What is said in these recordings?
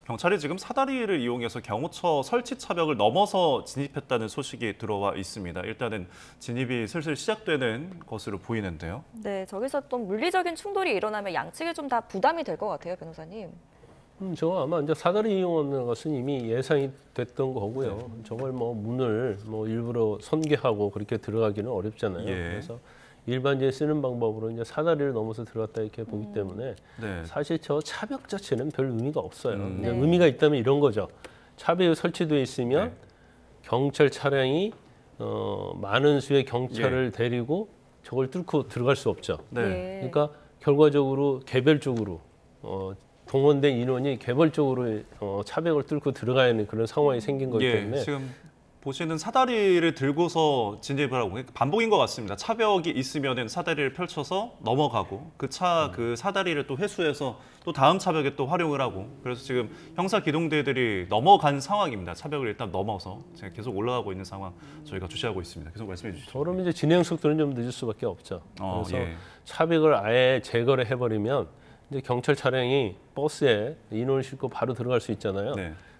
경찰이 지금 사다리를 이용해서 경호처 설치 차벽을 넘어서 진입했다는 소식이 들어와 있습니다. 일단은 진입이 슬슬 시작되는 것으로 보이는데요. 네, 저기서 또 물리적인 충돌이 일어나면 양측에 좀 다 부담이 될 것 같아요, 변호사님. 저 아마 이제 사다리 이용하는 것은 이미 예상이 됐던 거고요. 저걸 뭐 문을 뭐 일부러 선계하고 그렇게 들어가기는 어렵잖아요. 그래서 일반적인 쓰는 방법으로 이제 사다리를 넘어서 들어갔다 이렇게 보기 때문에 사실 저 차벽 자체는 별 의미가 없어요. 이제 의미가 있다면 이런 거죠. 차벽이 설치되어 있으면 경찰 차량이 많은 수의 경찰을 데리고 저걸 뚫고 들어갈 수 없죠. 그러니까 결과적으로 개별적으로 동원된 인원이 개별적으로 차벽을 뚫고 들어가야 하는 그런 상황이 생긴 거기 때문에 지금 보시는 사다리를 들고서 진입을 하고 반복인 것 같습니다. 차벽이 있으면은 사다리를 펼쳐서 넘어가고 그 사다리를 또 회수해서 또 다음 차벽에 또 활용을 하고 그래서 지금 형사 기동대들이 넘어간 상황입니다. 차벽을 일단 넘어서 지금 계속 올라가고 있는 상황 저희가 주시하고 있습니다. 계속 말씀해 주시죠. 그럼 이제 진행 속도는 좀 늦을 수밖에 없죠. 그래서 차벽을 아예 제거를 해버리면 이제 경찰 차량이 버스에 인원을 싣고 바로 들어갈 수 있잖아요.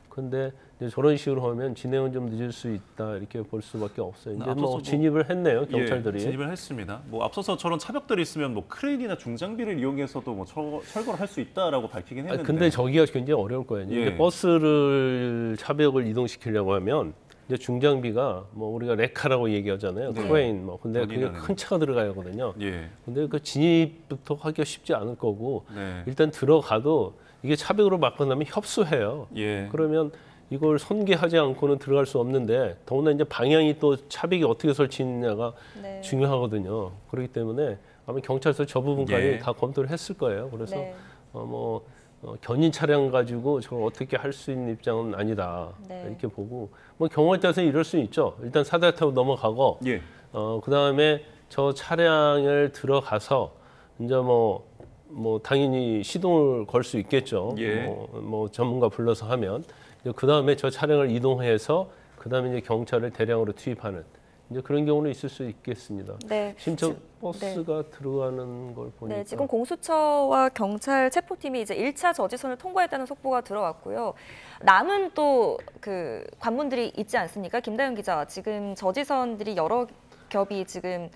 근데 이제 저런 식으로 하면 진행은 좀 늦을 수 있다 이렇게 볼 수밖에 없어요. 이제 뭐 진입을 했네요, 경찰들이. 진입을 했습니다. 뭐 앞서서 저런 차벽들이 있으면 뭐 크레인이나 중장비를 이용해서도 뭐 철거를 할 수 있다라고 밝히긴 했는데. 근데 저기가 굉장히 어려울 거예요. 이제 버스를 차벽을 이동시키려고 하면 이제 중장비가 뭐 우리가 레카라고 얘기하잖아요. 크레인 뭐 근데 그게 큰 차가 들어가야 하거든요. 근데 그 진입부터 하기가 쉽지 않을 거고 일단 들어가도 이게 차벽으로 막고 나면 협소해요. 그러면 이걸 손괴하지 않고는 들어갈 수 없는데 더구나 이제 방향이 또 차벽이 어떻게 설치느냐가 중요하거든요. 그렇기 때문에 아마 경찰서 저 부분까지 다 검토를 했을 거예요. 그래서 견인 차량 가지고 저걸 어떻게 할 수 있는 입장은 아니다 이렇게 보고 뭐 경우에 따라서 이럴 수 있죠. 일단 사다리 타고 넘어가고 그 다음에 저 차량을 들어가서 이제 뭐 당연히 시동을 걸 수 있겠죠. 뭐 전문가 불러서 하면 그 다음에 저 차량을 이동해서 그 다음에 이제 경찰을 대량으로 투입하는 이제 그런 경우는 있을 수 있겠습니다. 지금 저 버스가 들어가는 걸 보니까 지금 공수처와 경찰 체포팀이 이제 1차 저지선을 통과했다는 속보가 들어왔고요. 남은 또 그 관문들이 있지 않습니까? 김다영 기자, 지금 저지선들이 여러 겹이 지금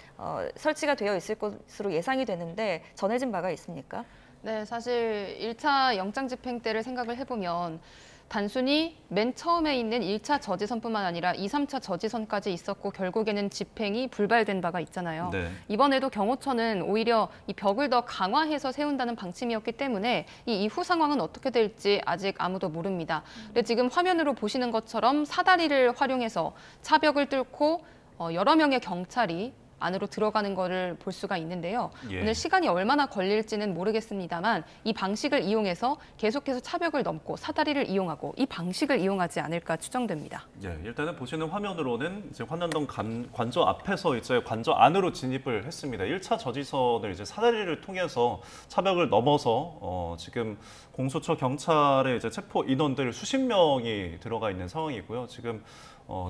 설치가 되어 있을 것으로 예상이 되는데 전해진 바가 있습니까? 네, 사실 1차 영장 집행 때를 생각을 해보면 단순히 맨 처음에 있는 1차 저지선뿐만 아니라 2, 3차 저지선까지 있었고 결국에는 집행이 불발된 바가 있잖아요. 이번에도 경호처는 오히려 이 벽을 더 강화해서 세운다는 방침이었기 때문에 이 이후 상황은 어떻게 될지 아직 아무도 모릅니다. 근데 지금 화면으로 보시는 것처럼 사다리를 활용해서 차벽을 뚫고 여러 명의 경찰이 안으로 들어가는 것을 볼 수가 있는데요. 오늘 시간이 얼마나 걸릴지는 모르겠습니다만 이 방식을 이용해서 계속해서 차벽을 넘고 사다리를 이용하고 이 방식을 이용하지 않을까 추정됩니다. 일단은 보시는 화면으로는 이제 환남동 관저 앞에서 이제 관저 안으로 진입을 했습니다. 1차 저지선을 이제 사다리를 통해서 차벽을 넘어서 지금 공수처 경찰의 이제 체포 인원들 수십 명이 들어가 있는 상황이고요. 지금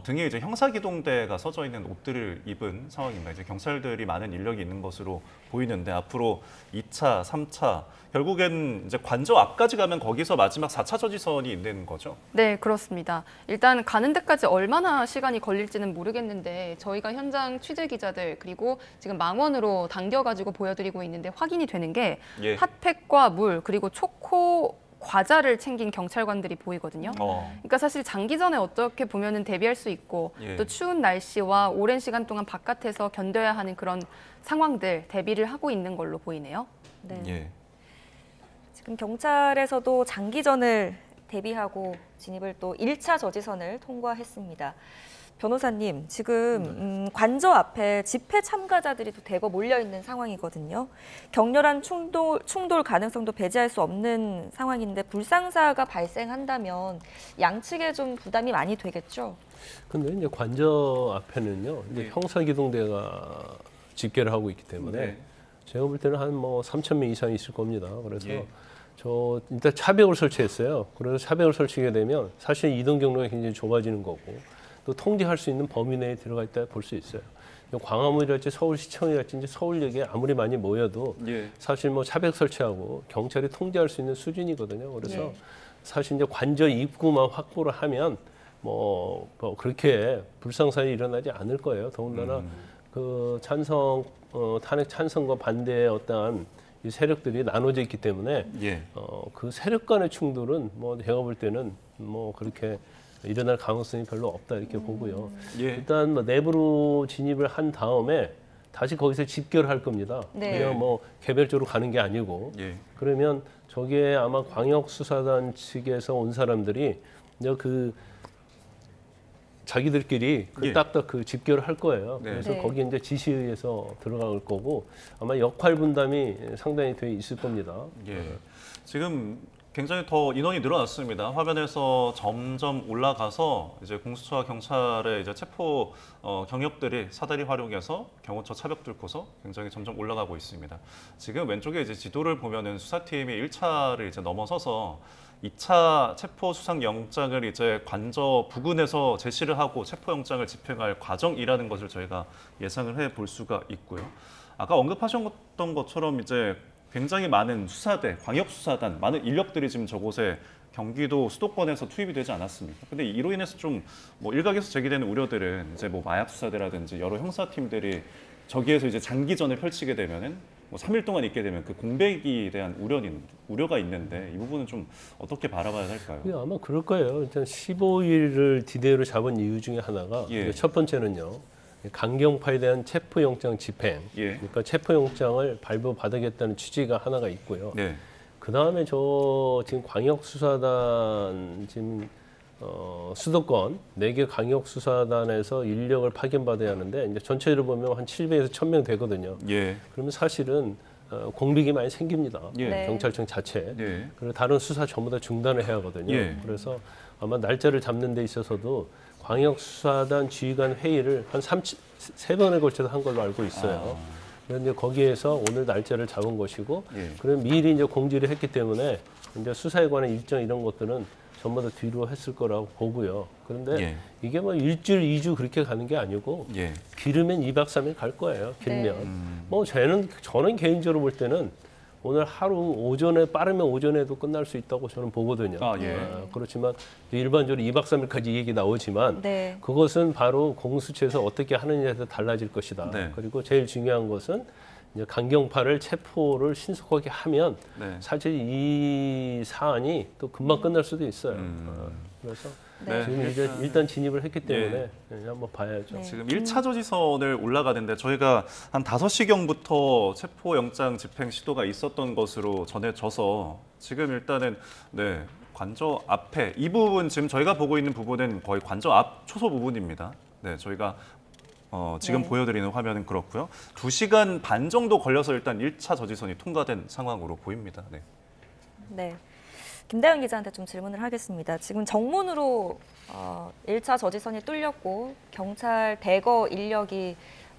등에 이제 형사기동대가 서져 있는 옷들을 입은 상황입니다. 이제 경찰들이 많은 인력이 있는 것으로 보이는데 앞으로 2차, 3차 결국엔 이제 관저 앞까지 가면 거기서 마지막 4차 저지선이 있는 거죠? 네, 그렇습니다. 일단 가는 데까지 얼마나 시간이 걸릴지는 모르겠는데 저희가 현장 취재 기자들 그리고 지금 망원으로 당겨가지고 보여드리고 있는데 확인이 되는 게 핫팩과 물 그리고 초코 과자를 챙긴 경찰관들이 보이거든요. 그러니까 사실 장기전에 어떻게 보면은 대비할 수 있고 또 추운 날씨와 오랜 시간 동안 바깥에서 견뎌야 하는 그런 상황들 대비를 하고 있는 걸로 보이네요. 지금 경찰에서도 장기전을 대비하고 진입을 또 1차 저지선을 통과했습니다. 변호사님, 지금 관저 앞에 집회 참가자들이 또 대거 몰려있는 상황이거든요. 격렬한 충돌 가능성도 배제할 수 없는 상황인데 불상사가 발생한다면 양측에 좀 부담이 많이 되겠죠? 근데 이제 관저 앞에는요, 이제 형사기동대가 집계를 하고 있기 때문에 제가 볼 때는 한 뭐 3,000명 이상 있을 겁니다. 그래서 저 일단 차벽을 설치했어요. 그래서 차벽을 설치게 되면 사실 이동 경로가 굉장히 좁아지는 거고 또 통제할 수 있는 범위 내에 들어가 있다 볼 수 있어요. 광화문이랄지 서울시청이랄지 이제 서울역에 아무리 많이 모여도 사실 뭐 차벽 설치하고 경찰이 통제할 수 있는 수준이거든요. 그래서 사실 이제 관저 입구만 확보를 하면 뭐 그렇게 불상사에 일어나지 않을 거예요. 더군다나 그 탄핵 찬성과 반대의 어떠한 이 세력들이 나눠져 있기 때문에 예. 그 세력 간의 충돌은 뭐 제가 볼 때는 뭐 그렇게 일어날 가능성이 별로 없다 이렇게 보고요. 예. 일단 뭐 내부로 진입을 한 다음에 다시 거기서 집결할 겁니다. 네. 그냥 뭐 개별적으로 가는 게 아니고 예. 그러면 저게 아마 광역수사단 측에서 온 사람들이 이제 그 자기들끼리 예. 딱딱 그 집결을 할 거예요. 네. 그래서 네. 거기에 이제 지시에 의해서 들어갈 거고 아마 역할 분담이 상당히 돼 있을 겁니다. 예. 지금 굉장히 더 인원이 늘어났습니다. 화면에서 점점 올라가서 이제 공수처와 경찰의 이제 체포 경력들이 사다리 활용해서 경호처 차벽 뚫고서 굉장히 점점 올라가고 있습니다. 지금 왼쪽에 이제 지도를 보면은 수사팀이 1차를 이제 넘어서서 2차 체포 수상 영장을 이제 관저 부근에서 제시를 하고 체포 영장을 집행할 과정이라는 것을 저희가 예상을 해 볼 수가 있고요. 아까 언급하셨던 것처럼 이제 굉장히 많은 수사대, 광역수사단, 많은 인력들이 지금 저곳에 경기도 수도권에서 투입이 되지 않았습니까? 근데 이로 인해서 좀 뭐 일각에서 제기되는 우려들은 이제 뭐 마약 수사대라든지 여러 형사팀들이 저기에서 이제 장기전을 펼치게 되면은 뭐 3일 동안 있게 되면 그 공백에 대한 우려가 있는데 이 부분은 좀 어떻게 바라봐야 할까요? 예, 아마 그럴 거예요. 일단 15일을 디데이로 잡은 이유 중에 하나가 예. 첫 번째는요. 강경파에 대한 체포영장 집행, 예. 그러니까 체포영장을 발부받아야겠다는 취지가 하나가 있고요. 네. 그 다음에 저 지금 광역수사단 지금 수도권 4개 광역수사단에서 인력을 파견받아야 하는데 이제 전체를 보면 한 700에서 1000명 되거든요. 예. 그러면 사실은 공백이 많이 생깁니다. 예. 네. 경찰청 자체. 예. 그리고 다른 수사 전부 다 중단을 해야 하거든요. 예. 그래서 아마 날짜를 잡는 데 있어서도 광역수사단 지휘관 회의를 한 3번에 걸쳐서 한 걸로 알고 있어요. 그런데 거기에서 오늘 날짜를 잡은 것이고, 예. 그럼 미리 이제 공지를 했기 때문에 이제 수사에 관한 일정 이런 것들은 전부 다 뒤로 했을 거라고 보고요. 그런데 예. 이게 뭐 일주일, 2주 그렇게 가는 게 아니고 예. 길으면 2박 3일 갈 거예요. 길면. 네. 뭐 저는 개인적으로 볼 때는 오늘 하루 오전에 빠르면 오전에도 끝날 수 있다고 저는 보거든요. 아, 예. 그렇지만 일반적으로 2박 3일까지 얘기 나오지만 네. 그것은 바로 공수처에서 어떻게 하느냐에 따라 달라질 것이다. 네. 그리고 제일 중요한 것은 이제 강경파를 체포를 신속하게 하면 네. 사실 이 사안이 또 금방 끝날 수도 있어요. 그래서 네. 지금 이제 일단 진입을 했기 때문에 예. 한번 봐야죠. 네. 지금 1차 저지선을 올라가는데 저희가 한 5시경부터 체포영장 집행 시도가 있었던 것으로 전해져서 지금 일단은 네, 관저 앞에 이 부분 지금 저희가 보고 있는 부분은 거의 관저 앞 초소 부분입니다. 네, 저희가 지금 네. 보여드리는 화면은 그렇고요. 2시간 반 정도 걸려서 일단 1차 저지선이 통과된 상황으로 보입니다. 네. 네. 김다영 기자한테 좀 질문을 하겠습니다. 지금 정문으로 1차 저지선이 뚫렸고 경찰 대거 인력이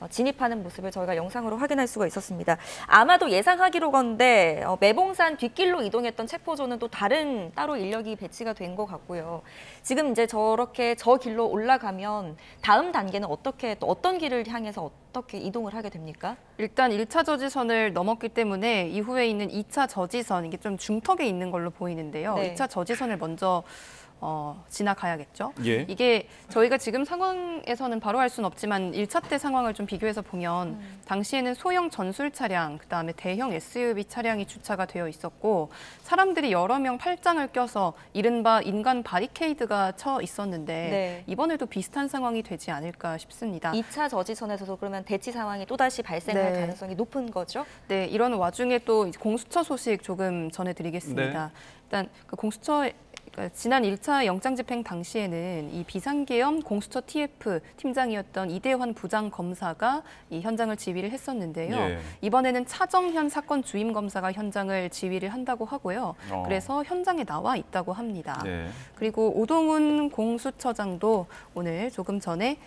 진입하는 모습을 저희가 영상으로 확인할 수가 있었습니다. 아마도 예상하기로건데 매봉산 뒷길로 이동했던 체포조는 또 따로 인력이 배치가 된 것 같고요. 지금 이제 저렇게 저 길로 올라가면 다음 단계는 어떤 길을 향해서 어떻게 이동을 하게 됩니까? 일단 1차 저지선을 넘었기 때문에 이후에 있는 2차 저지선, 이게 좀 중턱에 있는 걸로 보이는데요. 네. 2차 저지선을 먼저 지나가야겠죠. 예. 이게 저희가 지금 상황에서는 바로 할 수는 없지만 1차 때 상황을 좀 비교해서 보면 당시에는 소형 전술 차량, 그다음에 대형 SUV 차량이 주차가 되어 있었고 사람들이 여러 명 팔짱을 껴서 이른바 인간 바리케이드가 쳐 있었는데 네. 이번에도 비슷한 상황이 되지 않을까 싶습니다. 2차 저지선에서도 그러면 대치 상황이 또다시 발생할 네. 가능성이 높은 거죠? 네, 이런 와중에 또 이제 공수처 소식 조금 전해드리겠습니다. 일단 그 공수처 그러니까 지난 1차 영장 집행 당시에는 이 비상계엄 공수처 TF 팀장이었던 이대환 부장검사가 이 현장을 지휘를 했었는데요. 예. 이번에는 차정현 사건 주임 검사가 현장을 지휘를 한다고 하고요. 그래서 현장에 나와 있다고 합니다. 네. 그리고 오동훈 공수처장도 오늘 조금 전에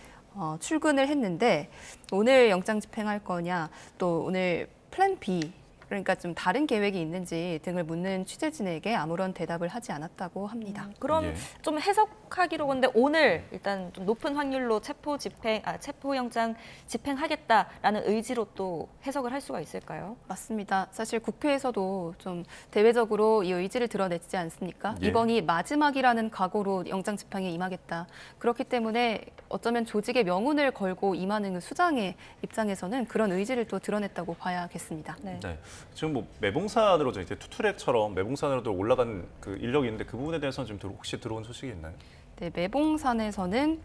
출근을 했는데 오늘 영장 집행할 거냐, 또 오늘 플랜 B 그러니까 좀 다른 계획이 있는지 등을 묻는 취재진에게 아무런 대답을 하지 않았다고 합니다. 그럼 예. 좀 해석하기로 근데 오늘 일단 좀 높은 확률로 체포영장 집행하겠다라는 의지로 또 해석을 할 수가 있을까요? 맞습니다. 사실 국회에서도 좀 대외적으로 이 의지를 드러냈지 않습니까? 예. 이번이 마지막이라는 각오로 영장 집행에 임하겠다. 그렇기 때문에 어쩌면 조직의 명운을 걸고 임하는 그 수장의 입장에서는 그런 의지를 또 드러냈다고 봐야겠습니다. 네. 네. 지금 뭐 매봉산으로 이제 투트랙처럼 매봉산으로도 올라간 그 인력이 있는데 그 부분에 대해서는 지금 혹시 들어온 소식이 있나요? 네, 매봉산에서는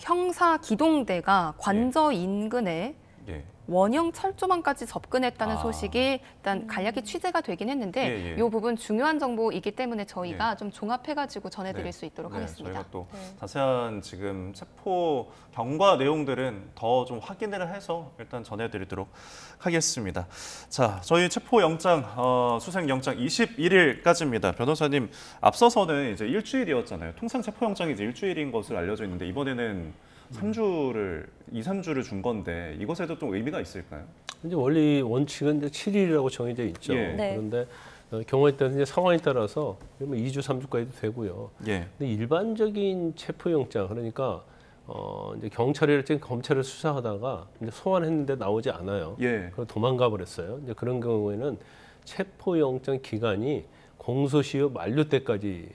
형사 기동대가 관저 인근에 예. 원형 철조망까지 접근했다는 아. 소식이 일단 간략히 취재가 되긴 했는데 예, 예. 이 부분 중요한 정보이기 때문에 저희가 예. 좀 종합해가지고 전해드릴 네. 수 있도록 네, 하겠습니다. 저희가 또 네. 자세한 지금 체포 경과 내용들은 더 좀 확인을 해서 일단 전해드리도록 하겠습니다. 자, 저희 체포 영장 수색 영장 21일까지입니다. 변호사님 앞서서는 이제 일주일이었잖아요. 통상 체포 영장이 이제 일주일인 것을 알려져 있는데 이번에는 3주를 준 건데 이것에도 좀 의미가 있을까요? 이제 원리 원칙은 이제 7일이라고 정해져 있죠. 예. 네. 그런데 경우에 따라 이제 상황에 따라서 2주, 3주까지도 되고요. 예. 근데 일반적인 체포영장 그러니까 이제 경찰이랄지 검찰을 수사하다가 이제 소환했는데 나오지 않아요. 예. 그럼 도망가 버렸어요. 이제 그런 경우에는 체포영장 기간이 공소시효 만료 때까지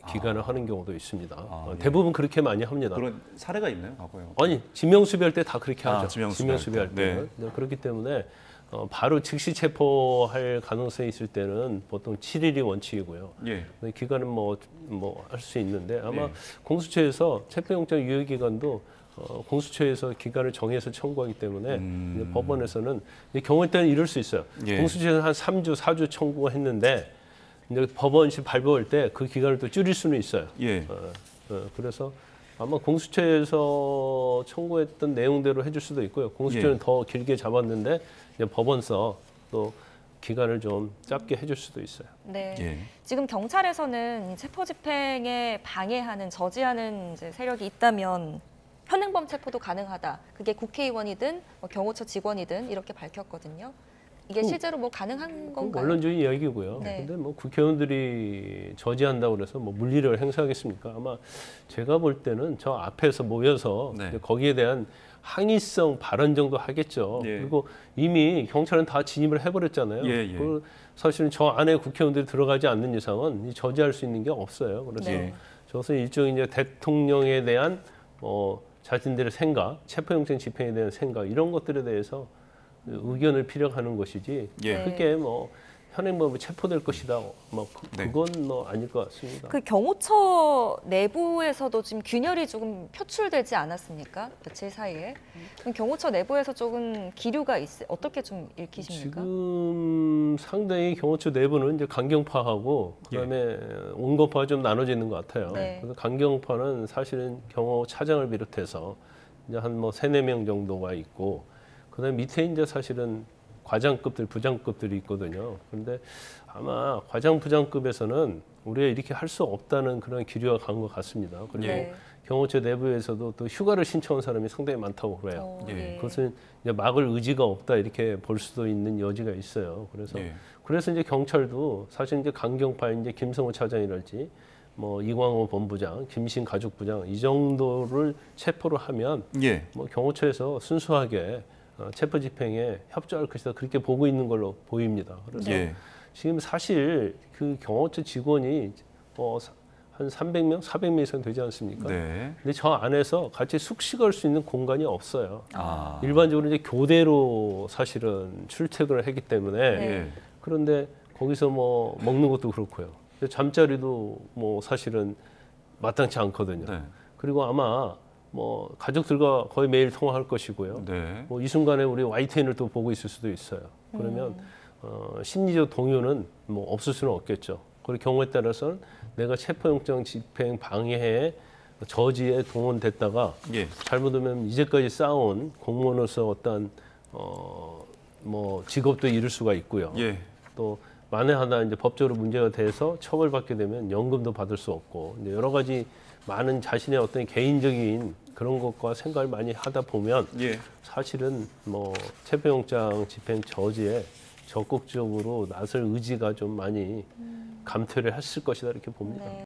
기간을 하는 경우도 있습니다. 예. 대부분 그렇게 많이 합니다. 그런 사례가 있나요? 과거에? 아니 지명수배할 때 다 그렇게 아, 하죠. 지명수배할 때. 때는. 네, 그렇기 때문에 바로 즉시 체포할 가능성이 있을 때는 보통 7일이 원칙이고요. 예. 근데 기간은 뭐 할 수 있는데 아마 예. 공수처에서 체포영장 유효 기간도 공수처에서 기간을 정해서 청구하기 때문에 이제 법원에서는 이제 경우에 따라 이럴 수 있어요. 예. 공수처에서 한 3주, 4주 청구했는데 이제 법원이 발부할 때 그 기간을 또 줄일 수는 있어요. 예. 그래서 아마 공수처에서 청구했던 내용대로 해줄 수도 있고요. 공수처는 예. 더 길게 잡았는데 이제 법원서 또 기간을 좀 짧게 해줄 수도 있어요. 네. 예. 지금 경찰에서는 체포 집행에 방해하는 저지하는 이제 세력이 있다면 현행범 체포도 가능하다. 그게 국회의원이든 경호처 직원이든 이렇게 밝혔거든요. 이게 실제로 뭐 가능한 건가요? 원론적인 이야기고요. 네. 근데 뭐 국회의원들이 저지한다고 그래서 뭐 물리를 행사하겠습니까? 아마 제가 볼 때는 저 앞에서 모여서 네. 이제 거기에 대한 항의성 발언 정도 하겠죠. 예. 그리고 이미 경찰은 다 진입을 해버렸잖아요. 예, 예. 그 사실은 저 안에 국회의원들이 들어가지 않는 이상은 이 저지할 수 있는 게 없어요. 그래서 네. 저것은 일종의 이제 대통령에 대한 자신들의 생각, 체포영장 집행에 대한 생각 이런 것들에 대해서 의견을 피력하는 것이지 예. 크게 뭐 현행범에 체포될 것이다 뭐 네. 그건 뭐 아닐 것 같습니다. 그 경호처 내부에서도 지금 균열이 조금 표출되지 않았습니까? 며칠 사이에. 그럼 경호처 내부에서 조금 기류가 어떻게 좀 읽히십니까? 지금 상당히 경호처 내부는 이제 강경파하고 그다음에 온건파가 좀 나눠져 있는 것 같아요. 네. 그래서 강경파는 사실은 경호차장을 비롯해서 이제 한 뭐 3-4명 정도가 있고 그다음에 밑에 이제 사실은 과장급들, 부장급들이 있거든요. 그런데 아마 과장, 부장급에서는 우리가 이렇게 할 수 없다는 그런 기류가 간 것 같습니다. 그리고 네. 경호처 내부에서도 또 휴가를 신청한 사람이 상당히 많다고 그래요. 예. 그것은 이제 막을 의지가 없다 이렇게 볼 수도 있는 여지가 있어요. 예. 그래서 이제 경찰도 사실 이제 강경파 이제 김성호 차장이랄지 뭐 이광호 본부장, 김신 가족부장 이 정도를 체포를 하면 예. 뭐 경호처에서 순수하게 체포 집행에 협조할 것이다 그렇게 보고 있는 걸로 보입니다. 그래서 예. 지금 사실 그 경호처 직원이 한 300명, 400명 이상 되지 않습니까? 네. 근데 저 안에서 같이 숙식할 수 있는 공간이 없어요. 아. 일반적으로 이제 교대로 사실은 출퇴근을 했기 때문에 예. 그런데 거기서 뭐 먹는 것도 그렇고요. 잠자리도 뭐 사실은 마땅치 않거든요. 네. 그리고 아마 뭐 가족들과 거의 매일 통화할 것이고요. 네. 뭐 이 순간에 우리 YTN을 또 보고 있을 수도 있어요. 그러면 심리적 동요는 뭐 없을 수는 없겠죠. 그리고 경우에 따라서는 내가 체포영장 집행 방해에 저지에 동원됐다가 예. 잘못하면 이제까지 쌓아온 공무원으로서 어떤 뭐 직업도 잃을 수가 있고요. 예. 또 만에 하나 이제 법적으로 문제가 돼서 처벌받게 되면 연금도 받을 수 없고 이제 여러 가지 많은 자신의 어떤 개인적인 그런 것과 생각을 많이 하다 보면 예. 사실은 뭐 체포영장 집행 저지에 적극적으로 나설 의지가 좀 많이 감퇴를 했을 것이다 이렇게 봅니다. 네.